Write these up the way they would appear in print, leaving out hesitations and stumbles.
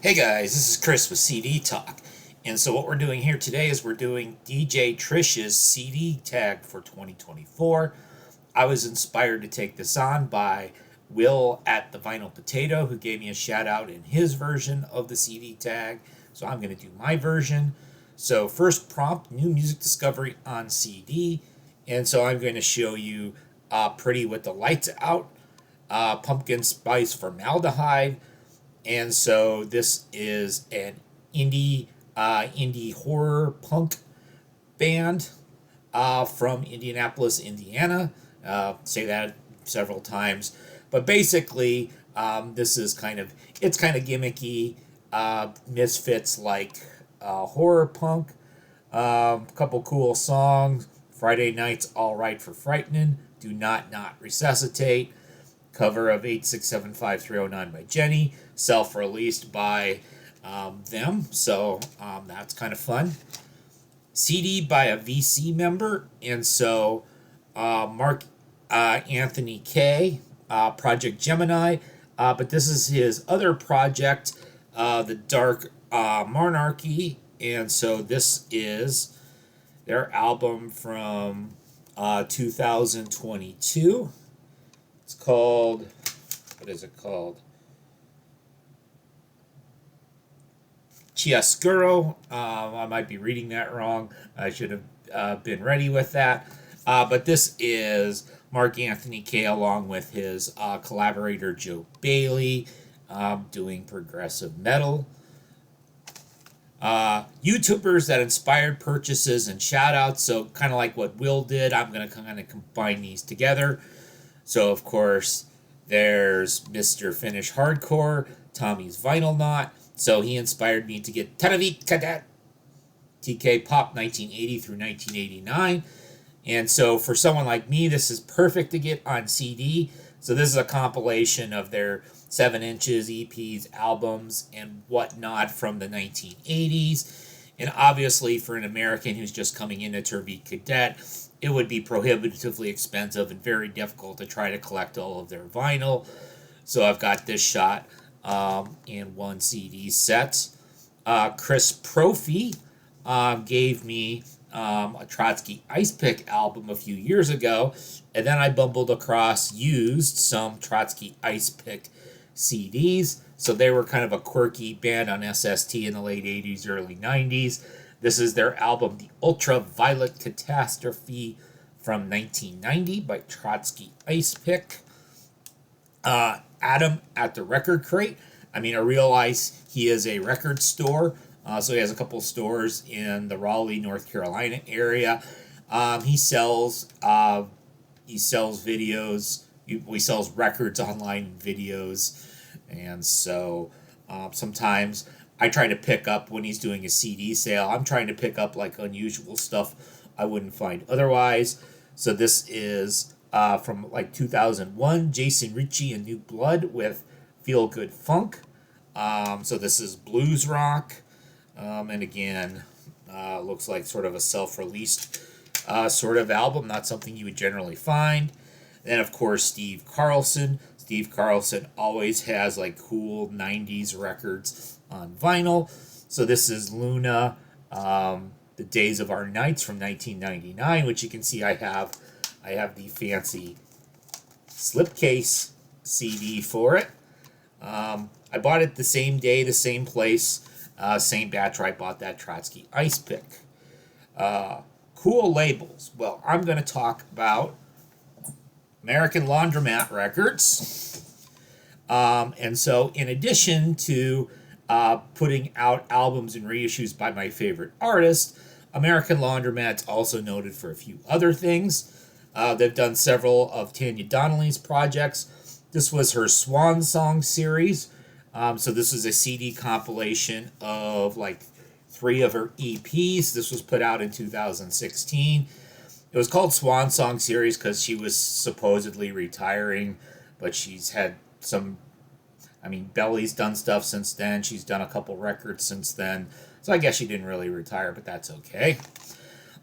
Hey guys, this is Chris with CD Talk. And so what we're doing here today is we're doing DJ Trish's CD tag for 2024. I was inspired to take this on by Will at the Vinyl Potato, who gave me a shout out in his version of the CD tag. So I'm going to do my version. So first prompt, new music discovery on CD. And so I'm going to show you Pretty with the Lights Out, Pumpkin Spice Formaldehyde. And so this is an indie horror punk band from Indianapolis, Indiana. Say that several times, but basically, this is it's kind of gimmicky. Misfits like horror punk. A couple cool songs. Friday Night's All Right for Frightening. Do Not Resuscitate. Cover of 8675309 by Jenny, self-released by them, so that's kind of fun. CD by a VC member, and so Mark Anthony K, Project Gemini, but this is his other project, The Dark Monarchy, and so this is their album from 2022. It's called, what is it called? Chiaroscuro. I might be reading that wrong. I should have been ready with that. But this is Mark Anthony K along with his collaborator Joe Bailey doing progressive metal. YouTubers that inspired purchases and shout outs. So kind of like what Will did, I'm going to kind of combine these together. So, of course, there's Mr. Finnish Hardcore, Tommy's Vinyl Knot. So he inspired me to get Taravit Kadat, TK Pop 1980 through 1989. And so for someone like me, this is perfect to get on CD. So this is a compilation of their 7 inches, EPs, albums, and whatnot from the 1980s. And obviously for an American who's just coming into Taravit Cadet, it would be prohibitively expensive and very difficult to try to collect all of their vinyl. So I've got this shot in one CD set. Chris Profi gave me a Trotsky Ice Pick album a few years ago, and then I bumbled across some Trotsky Ice Pick CDs. So they were kind of a quirky band on SST in the late 80s, early 90s. This is their album, The Ultraviolet Catastrophe from 1990 by Trotsky Ice Pick. Adam at the Record Crate. I realize he is a record store, so he has a couple stores in the Raleigh, North Carolina area. He sells videos. He sells records online, videos, and so sometimes I try to pick up when he's doing a CD sale. I'm trying to pick up like unusual stuff I wouldn't find otherwise. So this is from like 2001, Jason Ricci and New Blood with Feel Good Funk. So this is blues rock. And again, looks like sort of a self-released sort of album, not something you would generally find. Then, of course, Steve Carlson. Steve Carlson always has like cool 90s records on vinyl. So this is Luna, The Days of Our Nights from 1999, which you can see I have the fancy slipcase CD for it. I bought it the same day, the same place, same batch where I bought that Trotsky Ice Pick. Cool labels. Well, I'm going to talk about American Laundromat Records. And so in addition to putting out albums and reissues by my favorite artists, American Laundromat's also noted for a few other things. They've done several of Tanya Donnelly's projects. This was her Swan Song series. So this is a CD compilation of like 3 of her EPs. This was put out in 2016. It was called Swan Song series because she was supposedly retiring, but she's had Belly's done stuff since then. She's done a couple records since then. So I guess she didn't really retire, but that's okay.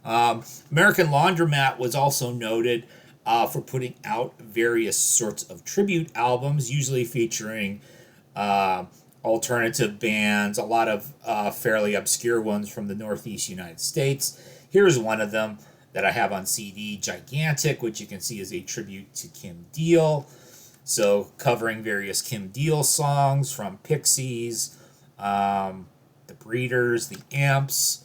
American Laundromat was also noted for putting out various sorts of tribute albums, usually featuring alternative bands, a lot of fairly obscure ones from the Northeast United States. Here's one of them that I have on CD, Gigantic, which you can see is a tribute to Kim Deal. So covering various Kim Deal songs from Pixies, the Breeders, the Amps,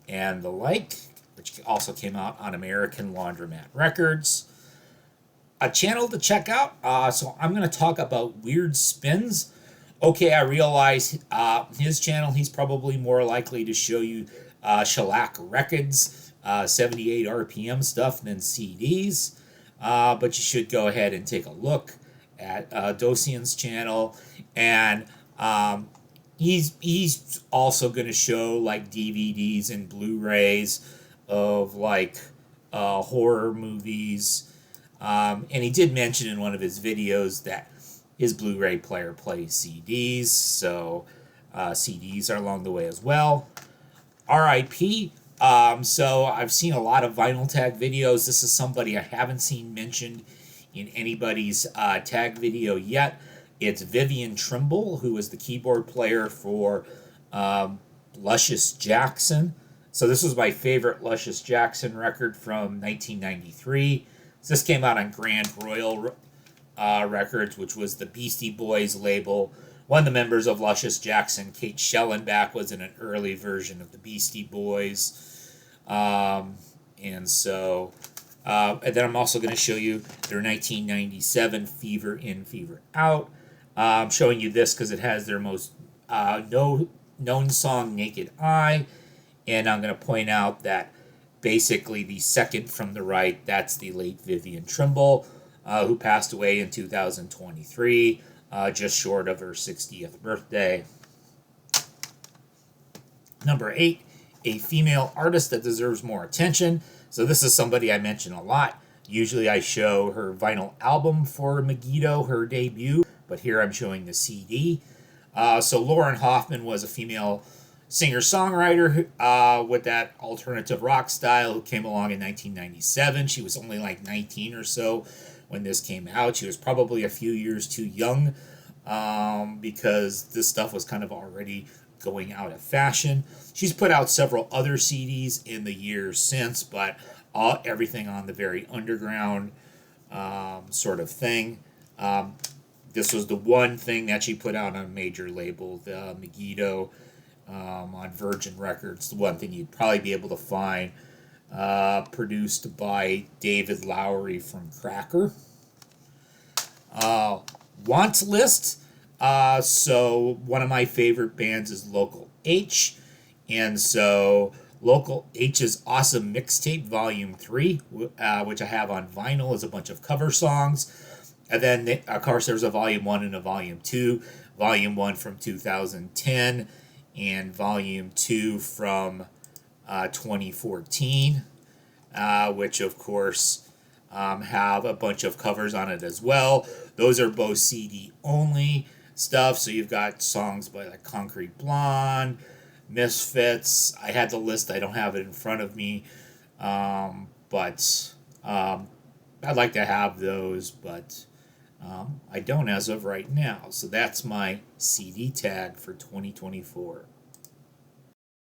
and the like, which also came out on American Laundromat Records. A channel to check out. So I'm going to talk about Weird Spins. Okay, I realize his channel, he's probably more likely to show you shellac records, 78 RPM stuff than CDs. But you should go ahead and take a look at Dosian's channel. And he's also going to show like DVDs and Blu-rays of like horror movies. And he did mention in one of his videos that his Blu-ray player plays CDs, so CDs are along the way as well. RIP. So I've seen a lot of vinyltag videos. This is somebody I haven't seen mentioned in anybody's tag video yet. It's Vivian Trimble, who was the keyboard player for Luscious Jackson. So this was my favorite Luscious Jackson record from 1993. So this came out on Grand Royal Records, which was the Beastie Boys label. One of the members of Luscious Jackson, Kate Schellenbach, was in an early version of the Beastie Boys. And then I'm also going to show you their 1997 Fever In, Fever Out. I'm showing you this because it has their most known song, Naked Eye. And I'm going to point out that basically the second from the right, that's the late Vivian Trimble, who passed away in 2023, just short of her 60th birthday. Number 8, a female artist that deserves more attention. So this is somebody I mention a lot. Usually I show her vinyl album for Megiddo, her debut, but here I'm showing the CD. So Lauren Hoffman was a female singer-songwriter with that alternative rock style who came along in 1997. She was only like 19 or so when this came out. She was probably a few years too young because this stuff was kind of already going out of fashion. She's put out several other CDs in the years since, but everything on the very underground sort of thing. This was the one thing that she put out on a major label, the Megiddo, on Virgin Records, the one thing you'd probably be able to find, produced by David Lowery from Cracker. Wants list. So one of my favorite bands is Local H, and so Local H's Awesome Mixtape Volume 3, which I have on vinyl, is a bunch of cover songs. And then, of course, there's a Volume 1 and a Volume 2. Volume 1 from 2010 and Volume 2 from 2014, which, of course, have a bunch of covers on it as well. Those are both CD-only stuff, so you've got songs by like Concrete Blonde, Misfits. I had the list. I don't have it in front of me, but I'd like to have those, but I don't as of right now. So that's my CD tag for 2024.